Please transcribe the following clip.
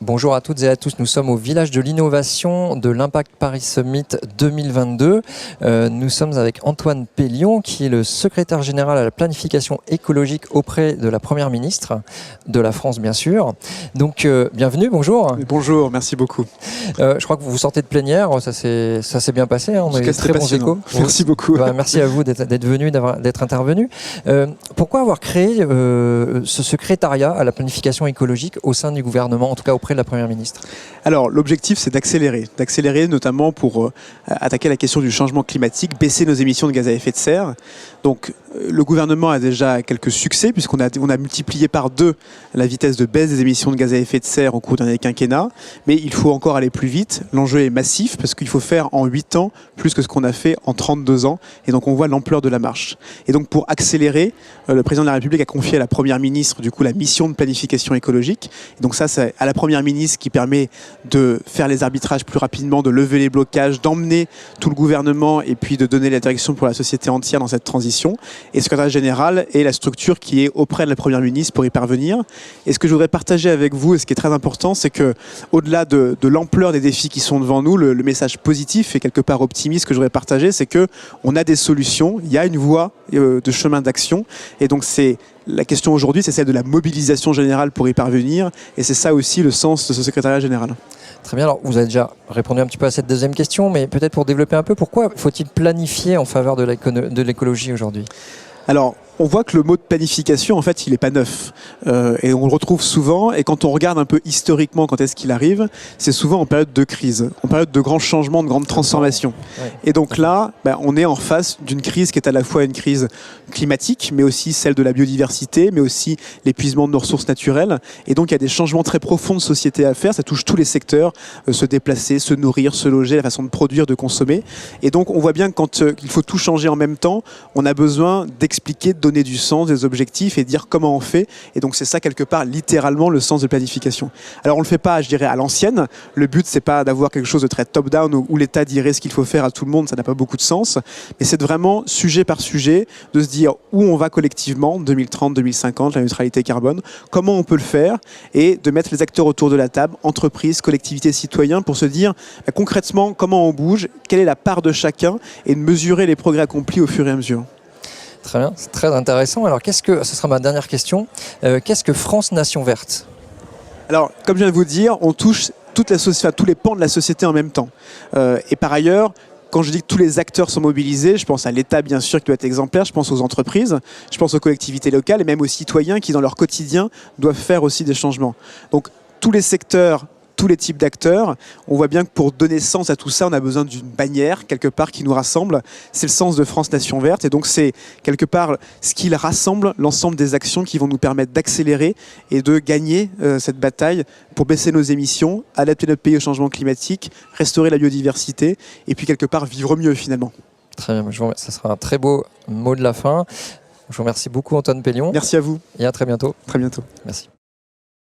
Bonjour à toutes et à tous, nous sommes au village de l'innovation de l'Impact Paris Summit 2022. Nous sommes avec Antoine Pellion qui est le secrétaire général à la planification écologique auprès de la Première ministre de la France bien sûr. Donc bienvenue, bonjour. Bonjour, merci beaucoup. Je crois que vous vous sortez de plénière, ça s'est bien passé, hein, on a eu très bons échos. Merci beaucoup. Merci à vous d'être venu, d'être intervenu. Pourquoi avoir créé ce secrétariat à la planification écologique au sein du gouvernement, en tout cas auprès de la Première ministre? Alors l'objectif c'est d'accélérer notamment pour attaquer la question du changement climatique, baisser nos émissions de gaz à effet de serre. Donc le gouvernement a déjà quelques succès puisqu'on a multiplié par 2 la vitesse de baisse des émissions de gaz à effet de serre au cours d'un quinquennat, mais il faut encore aller plus vite. L'enjeu est massif parce qu'il faut faire en 8 ans plus que ce qu'on a fait en 32 ans et donc on voit l'ampleur de la marche. Et donc pour accélérer, le président de la République a confié à la Première ministre du coup la mission de planification écologique. Et donc ça c'est à la Première ministre qui permet de faire les arbitrages plus rapidement, de lever les blocages, d'emmener tout le gouvernement et puis de donner la direction pour la société entière dans cette transition. Et le secrétaire général est la structure qui est auprès de la Première ministre pour y parvenir. Et ce que je voudrais partager avec vous, et ce qui est très important, c'est que au-delà de l'ampleur des défis qui sont devant nous, le message positif et quelque part optimiste que je voudrais partager, c'est que on a des solutions, il y a une voie de chemin d'action. Et donc la question aujourd'hui, c'est celle de la mobilisation générale pour y parvenir. Et c'est ça aussi le sens de ce secrétariat général. Très bien, alors vous avez déjà répondu un petit peu à cette deuxième question, mais peut-être pour développer un peu, pourquoi faut-il planifier en faveur de l'écologie aujourd'hui ? Alors, on voit que le mot de planification, en fait, il n'est pas neuf. Et on le retrouve souvent. Et quand on regarde un peu historiquement quand est-ce qu'il arrive, c'est souvent en période de crise, en période de grands changements, de grandes transformations. Ouais. Et donc là, on est en face d'une crise qui est à la fois une crise climatique, mais aussi celle de la biodiversité, mais aussi l'épuisement de nos ressources naturelles. Et donc, il y a des changements très profonds de société à faire. Ça touche tous les secteurs, se déplacer, se nourrir, se loger, la façon de produire, de consommer. Et donc, on voit bien que quand il faut tout changer en même temps, on a besoin d'expliquer, donner du sens, des objectifs et dire comment on fait. Et donc c'est ça quelque part littéralement le sens de planification. Alors on le fait pas, je dirais, à l'ancienne. Le but c'est pas d'avoir quelque chose de très top-down où l'État dirait ce qu'il faut faire à tout le monde, ça n'a pas beaucoup de sens. Mais c'est de vraiment sujet par sujet de se dire où on va collectivement, 2030, 2050, la neutralité carbone, comment on peut le faire et de mettre les acteurs autour de la table, entreprises, collectivités, citoyens pour se dire concrètement comment on bouge, quelle est la part de chacun et de mesurer les progrès accomplis au fur et à mesure. Très bien, c'est très intéressant. Alors, ce sera ma dernière question. Qu'est-ce que France Nation Verte ? Alors, comme je viens de vous dire, on touche tous les pans de la société en même temps. Et par ailleurs, quand je dis que tous les acteurs sont mobilisés, je pense à l'État bien sûr qui doit être exemplaire, je pense aux entreprises, je pense aux collectivités locales et même aux citoyens qui dans leur quotidien doivent faire aussi des changements. Donc, tous les secteurs, tous les types d'acteurs. On voit bien que pour donner sens à tout ça, on a besoin d'une bannière, quelque part, qui nous rassemble. C'est le sens de France Nation Verte. Et donc, c'est quelque part ce qui rassemble l'ensemble des actions qui vont nous permettre d'accélérer et de gagner cette bataille pour baisser nos émissions, adapter notre pays au changement climatique, restaurer la biodiversité et puis, quelque part, vivre mieux, finalement. Très bien. Ça sera un très beau mot de la fin. Je vous remercie beaucoup, Antoine Pellion. Merci à vous. Et à très bientôt. Très bientôt. Merci.